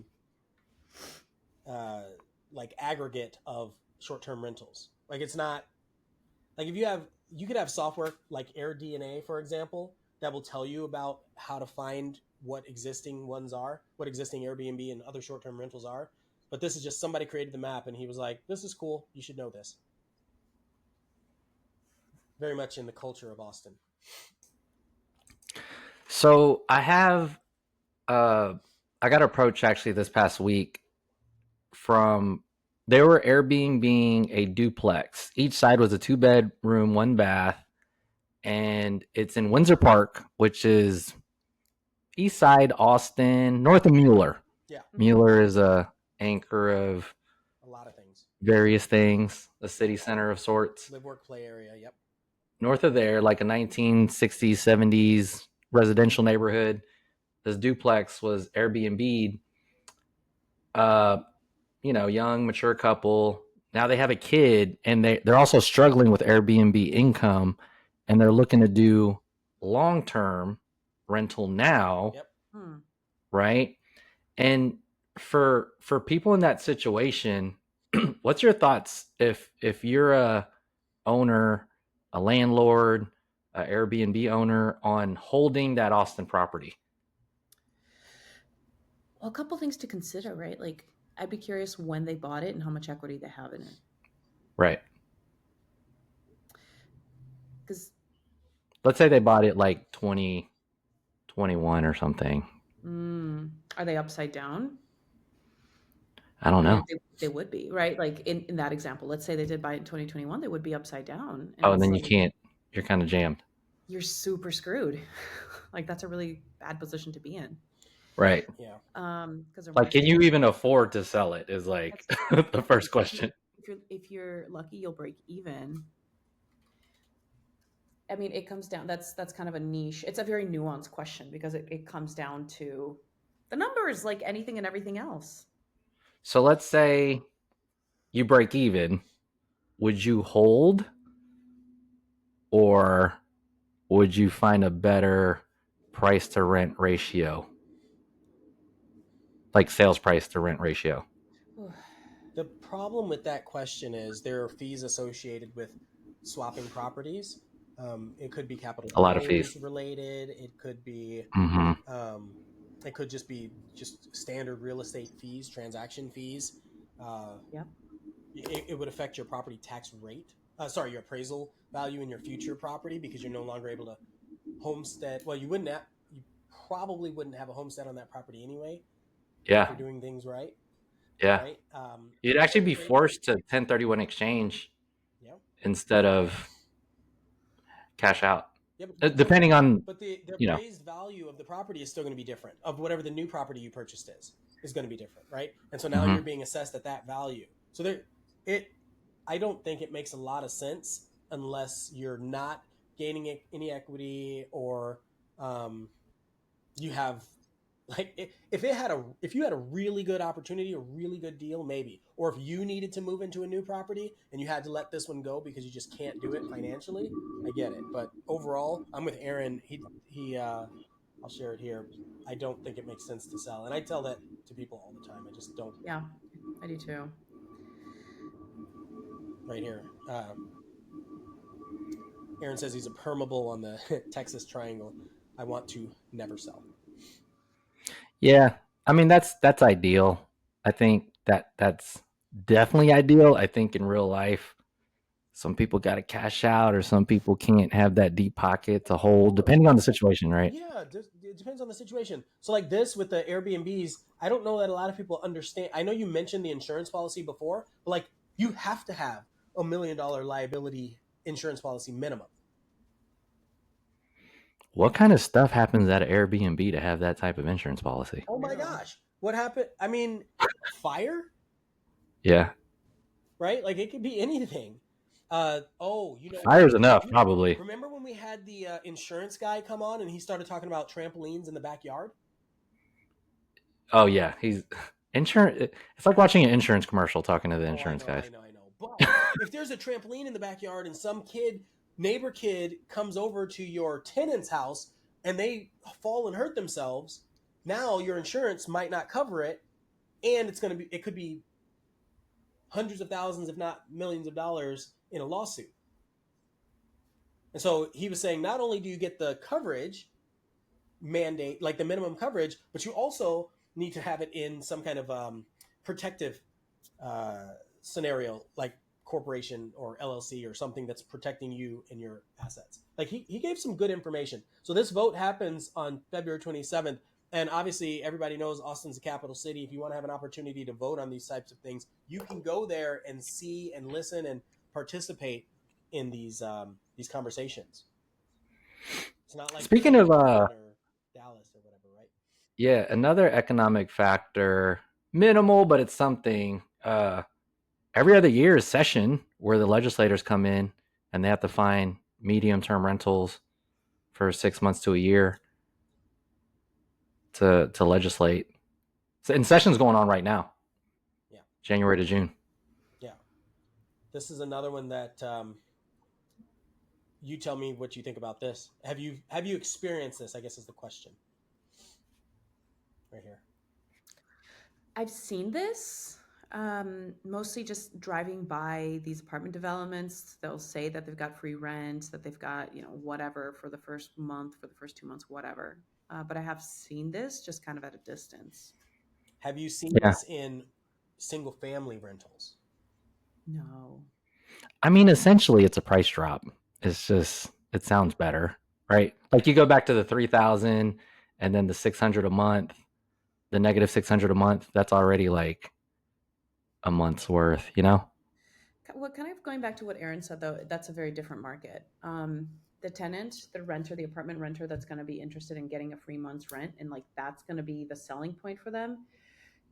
like aggregate of short-term rentals. Like it's not like if you could have software like AirDNA, for example, that will tell you about how to find what existing ones are, what existing Airbnb and other short-term rentals are. But this is just somebody created the map and he was like, "This is cool. You should know this." Very much in the culture of Austin. So I got approached actually this past week from they were Airbnb a duplex. Each side was a 2-bedroom, 1 bath, and it's in Windsor Park, which is east side Austin, north of Mueller. Yeah, Mueller is a anchor of a lot of things. various things, a city center of sorts. Live, work, play area. Yep. North of there, like a 1960s, 70s residential neighborhood, this duplex was Airbnb. Uh, young, mature couple. Now they have a kid, and they're also struggling with Airbnb income, and they're looking to do long term rental now, Yep. right? And for people in that situation, what's your thoughts if you're a owner, a landlord, a Airbnb owner on holding that Austin property? Well, a couple things to consider, right? Like, I'd be curious when they bought it and how much equity they have in it. Right. Because Let's say they bought it like 2021 or something. are they upside down? I don't I mean, know. they would be, right? Like in that example, let's say they did buy it in 2021, they would be upside down. And Oh, and it's then you like, can't. You're kind of jammed. you're super screwed. Like, that's a really bad position to be in. Right. Yeah. Because Like, can you even afford to sell it? Is like the first question. If you're lucky, you'll break even. I mean, it comes down. That's kind of a niche. It's a very nuanced question because it comes down to the numbers, like anything and everything else. So let's say you break even. Would you hold, or would you find a better price to rent ratio, like sales price to rent ratio? The problem with that question is there are fees associated with swapping properties. It could be capital A lot of fees. gains related. It could be, Mm-hmm. it could just be just standard real estate fees, transaction fees. Yep. It would affect your property tax rate. Your appraisal value in your future property because you're no longer able to homestead. Well, you probably wouldn't have a homestead on that property anyway. Yeah. If you're doing things right. Yeah. Right. You'd actually be forced to 1031 exchange. Yeah. Instead of cash out. Yeah, Depending on, but the appraised value of the property is still going to be different. Of whatever the new property you purchased is going to be different, right? And so now you're being assessed at that value. So I don't think it makes a lot of sense unless you're not gaining any equity or you have like if you had a really good opportunity, a really good deal, maybe, or if you needed to move into a new property and you had to let this one go because you just can't do it financially, I get it. But overall, I'm with Aaron. I'll share it here. I don't think it makes sense to sell, and I tell that to people all the time. I just don't. Yeah, I do too. Right here, Aaron says he's a permable on the Texas Triangle. I want to never sell. Yeah, I mean that's ideal. I think that's definitely ideal. I think in real life, some people got to cash out, or some people can't have that deep pocket to hold, depending on the situation, right? Yeah, it depends on the situation. So, like this with the Airbnbs, I don't know that a lot of people understand. I know you mentioned the insurance policy before, but like you have to have $1 million liability insurance policy minimum. What kind of stuff happens at an Airbnb to have that type of insurance policy? Oh my gosh, what happened? I mean, fire, Yeah, right? Like it could be anything. Oh, you know what? fire's enough, probably. Remember when we had the insurance guy come on and he started talking about trampolines in the backyard? Oh yeah, he's insurance. It's like watching an insurance commercial talking to the Oh, I insurance know, guys. I know, I know. But if there's a trampoline in the backyard and some neighbor kid, comes over to your tenant's house and they fall and hurt themselves, now your insurance might not cover it, and it could be hundreds of thousands, if not millions of dollars in a lawsuit. And so he was saying not only do you get the coverage mandate, like the minimum coverage, but you also need to have it in some kind of protective uh, scenario, like corporation or LLC or something that's protecting you and your assets. Like he gave some good information. So this vote happens on February 27th. And obviously, everybody knows Austin's a capital city. If you want to have an opportunity to vote on these types of things, you can go there and see and listen and participate in these conversations. It's not like Speaking of, or Dallas or whatever, right? yeah, another economic factor, minimal, but it's something. Every other year is session where the legislators come in and they have to find medium-term rentals for 6 months to a year to legislate. So, and session's going on right now, Yeah, January to June. yeah. This is another one that you tell me what you think about this. Have you experienced this? I guess is the question right here. I've seen this mostly just driving by these apartment developments. They'll say that they've got free rent, that they've got, whatever for the first month, for the first 2 months, whatever. But I have seen this just kind of at a distance. Have you seen Yeah. this in single family rentals? No. I mean, essentially, it's a price drop. It's just, it sounds better, right? Like you go back to the 3,000 and then the 600 a month, the negative 600 a month. That's already like a month's worth, you know? Well, kind of going back to what Aaron said, though, that's a very different market. The tenant, the renter, the apartment renter that's going to be interested in getting a free month's rent, and like that's going to be the selling point for them,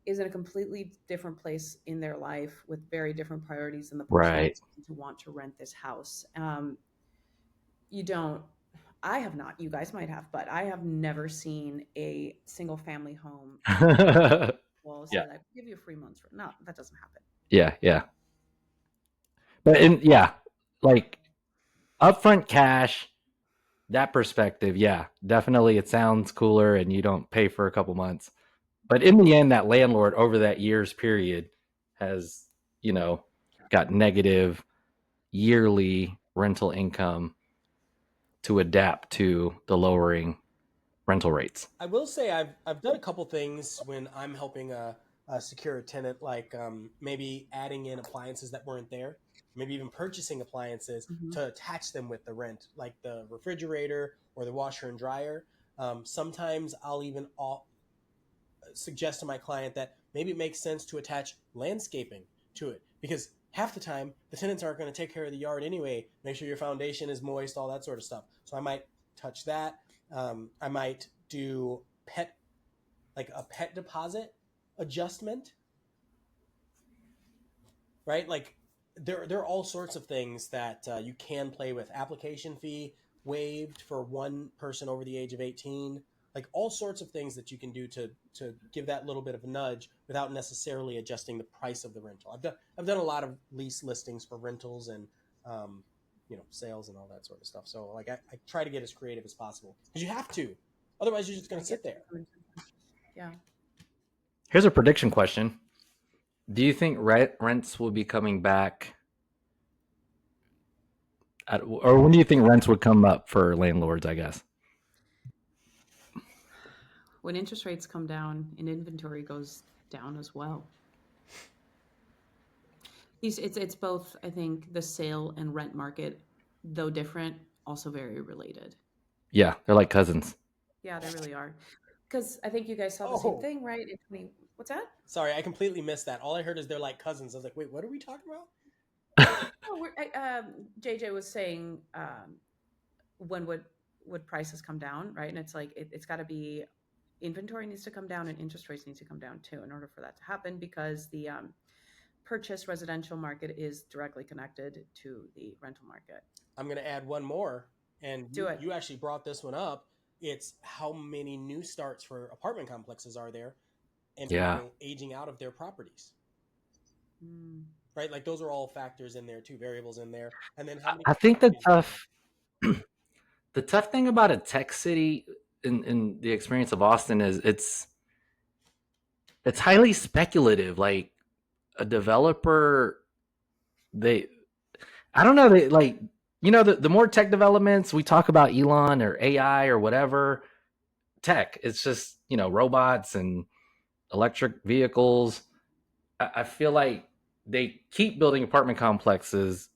is in a completely different place in their life with very different priorities than the person Right. who's to want to rent this house. You don't, I have not, you guys might have, but I have never seen a single family home will say Yeah. like, give you a free month's rent. No, that doesn't happen. Yeah. Yeah. But yeah, like upfront cash, that perspective, yeah, definitely it sounds cooler and you don't pay for a couple months. But in the end, that landlord over that year's period has, got negative yearly rental income to adapt to the lowering rental rates. I will say I've done a couple things when I'm helping secure a tenant, like maybe adding in appliances that weren't there, maybe even purchasing appliances Mm-hmm. to attach them with the rent, like the refrigerator or the washer and dryer. Sometimes I'll even suggest to my client that maybe it makes sense to attach landscaping to it, because half the time the tenants aren't going to take care of the yard anyway. Make sure your foundation is moist, all that sort of stuff. So I might touch that. I might do a pet deposit adjustment, right? Like there are all sorts of things that you can play with. Application fee waived for one person over the age of 18. Like all sorts of things that you can do to give that little bit of a nudge without necessarily adjusting the price of the rental. I've done a lot of lease listings for rentals and sales and all that sort of stuff. So like I try to get as creative as possible, because you have to, otherwise you're just going to sit there. Yeah. Here's a prediction question. Do you think rents will be coming back or when do you think rents would come up for landlords, I guess? When interest rates come down and inventory goes down as well. It's both. I think the sale and rent market, though different, also very related. Yeah, they're like cousins. Yeah, they really are. Because I think you guys saw the same Oh, thing, right? What's that? sorry, I completely missed that. All I heard is they're like cousins. I was like, wait, what are we talking about? Oh, JJ was saying when would prices come down, right? And it's like it's got to be inventory needs to come down and interest rates need to come down too in order for that to happen because the purchase residential market is directly connected to the rental market. I'm going to add one more, and Do it. you actually brought this one up. It's how many new starts for apartment complexes are there, and Yeah. people aging out of their properties. Mm. Right, like those are all factors in there, two variables in there, and then how many I think properties are there? the tough thing about a tech city in the experience of Austin is it's highly speculative. Like a developer, they I don't know, they like the more tech developments we talk about Elon or AI or whatever tech, it's just robots and electric vehicles. I feel like they keep building apartment complexes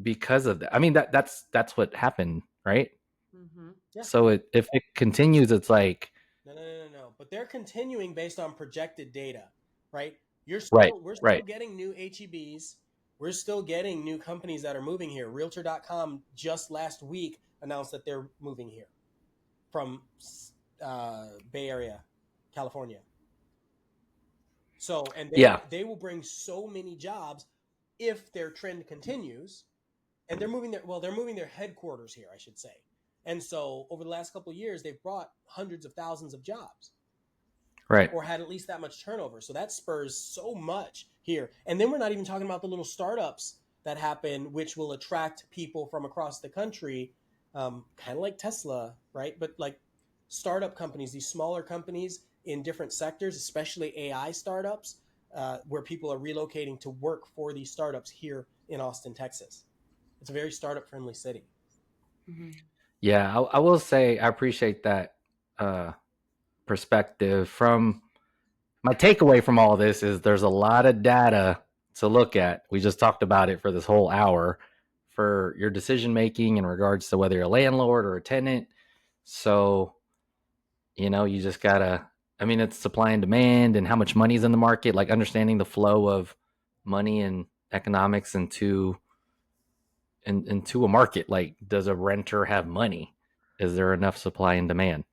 because of that. I mean that's what happened, right? Mm-hmm. Yeah. So if it continues, it's like No. But they're continuing based on projected data, right? right, We're still right. getting new HEBs. We're still getting new companies that are moving here. Realtor.com just last week announced that they're moving here from Bay Area, California. So, and Yeah, they will bring so many jobs if their trend continues. And they're moving their headquarters here, I should say. And so, over the last couple of years, they've brought hundreds of thousands of jobs, right. or had at least that much turnover. So that spurs so much here. And then we're not even talking about the little startups that happen, which will attract people from across the country, kind of like Tesla, right? But like startup companies, these smaller companies in different sectors, especially AI startups, where people are relocating to work for these startups here in Austin, Texas. It's a very startup friendly city. Mm-hmm. Yeah, I will say I appreciate that uh, perspective. From my takeaway from all this is there's a lot of data to look at. We just talked about it for this whole hour for your decision making in regards to whether you're a landlord or a tenant. So you just gotta. I mean, it's supply and demand and how much money is in the market. Like understanding the flow of money and economics into a market. Like, does a renter have money? Is there enough supply and demand?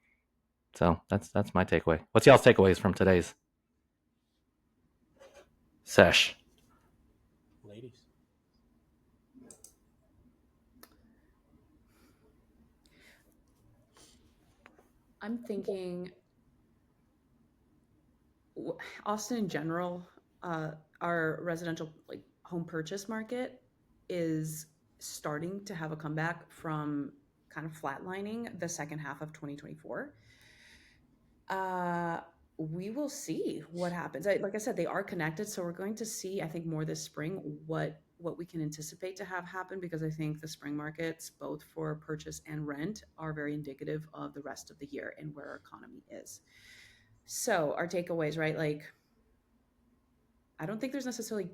So that's my takeaway. What's y'all's takeaways from today's sesh? Ladies. I'm thinking Austin in general, our residential like home purchase market is starting to have a comeback from kind of flatlining the second half of 2024. Uh, we will see what happens. Like I said, they are connected, so we're going to see, I think, more this spring what we can anticipate to have happen because I think the spring markets, both for purchase and rent, are very indicative of the rest of the year and where our economy is. So our takeaways, right? Like I don't think there's necessarily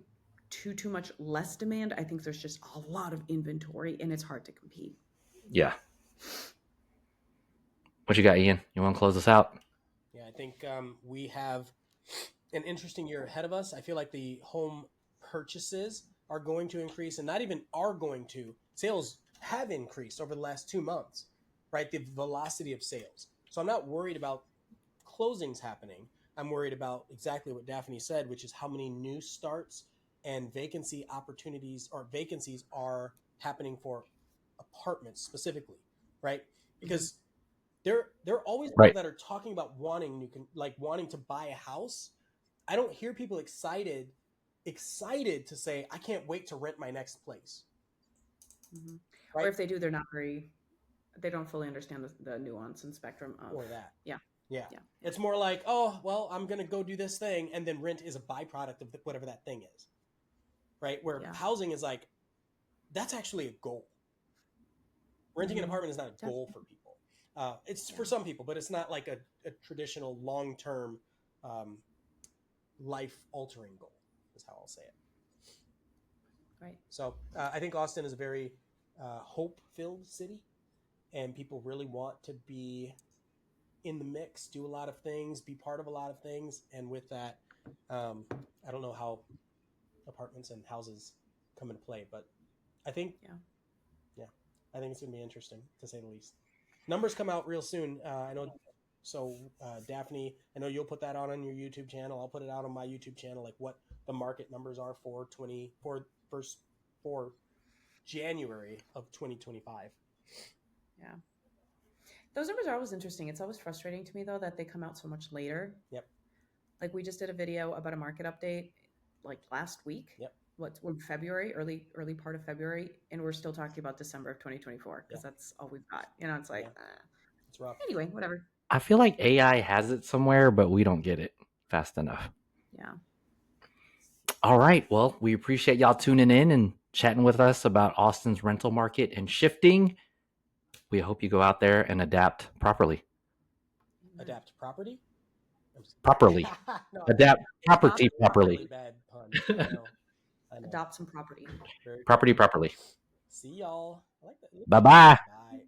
too much less demand. I think there's just a lot of inventory and it's hard to compete. Yeah. What you got, Ian? You want to close us out? Yeah, I think we have an interesting year ahead of us. I feel like the home purchases are going to increase, and not even are going to. Sales have increased over the last 2 months, right? The velocity of sales. So I'm not worried about closings happening. I'm worried about exactly what Daphne said, which is how many new starts and vacancy opportunities or vacancies are happening for apartments specifically, right? Mm-hmm. Because there are always people Right. that are talking about wanting to buy a house. I don't hear people excited to say I can't wait to rent my next place, Mm-hmm. Or right? if they do, they don't fully understand the nuance and spectrum of, Or that. yeah, Yeah. yeah, yeah, It's more like, oh, well, I'm going to go do this thing, and then rent is a byproduct of whatever that thing is, right? Where yeah. housing is like, that's actually a goal. Renting an Mm-hmm. apartment is not a goal Definitely. for people. It's Yeah. for some people, but it's not like a traditional long term life altering goal, is how I'll say it. Right. So I think Austin is a very hope-filled city, and people really want to be in the mix, do a lot of things, be part of a lot of things. And with that, I don't know how apartments and houses come into play, but I think, yeah, I think it's going to be interesting, to say the least. Numbers come out real soon. I know. So Daphne, I know you'll put that on your YouTube channel. I'll put it out on my YouTube channel, like what the market numbers are for January of 2025. Yeah. Those numbers are always interesting. It's always frustrating to me, though, that they come out so much later. Yep. Like we just did a video about a market update like last week. Yep. We're February, early part of February, and we're still talking about December of 2024 because that's all we've got. You know, it's like, it's rough. Anyway, whatever. I feel like AI has it somewhere, but we don't get it fast enough. Yeah. All right. Well, we appreciate y'all tuning in and chatting with us about Austin's rental market and shifting. We hope you go out there and adapt properly. Adapt property? Properly. No, Adapt property properly. Really bad pun. I know. Adopt some property. Very Property cool. properly. See y'all. I like that. Bye-bye. Bye.